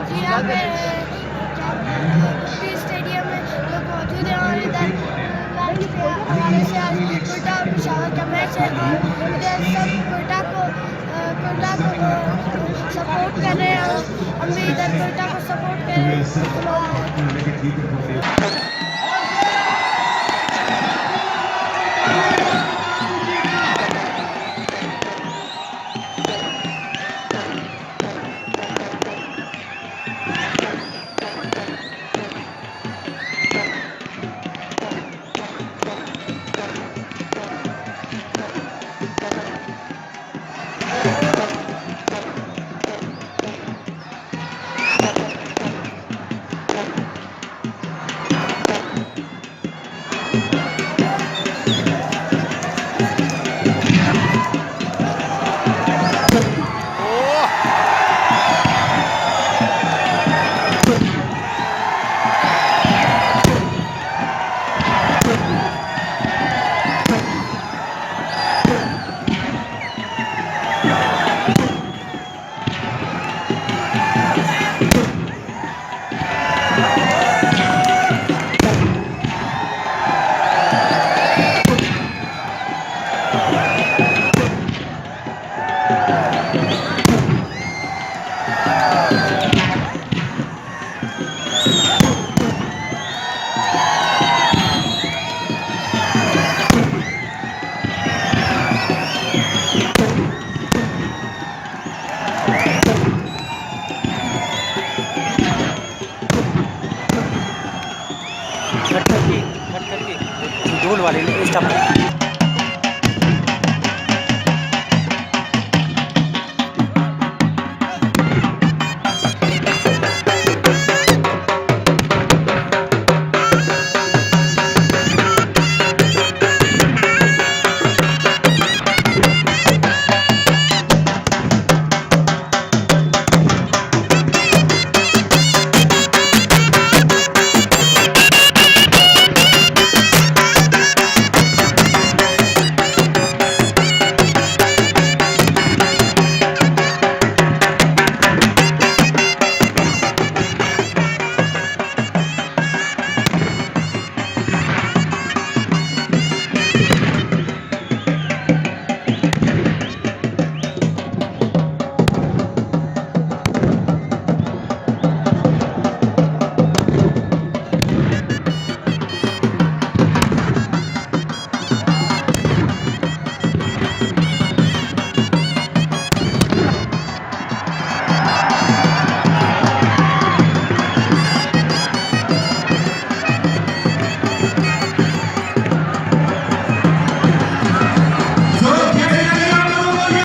जी यहाँ पे गुप्ती स्टेडियम में जो मौजूद है और इधर लाइव के हवाले से आज कोयटा और पेशावर का मैच है और इधर सब कोयटा को सपोर्ट कर रहे हैं और हम भी इधर कोयटा को सपोर्ट कर रहे हैं। कट करके ढोल वाले ने स्टॉप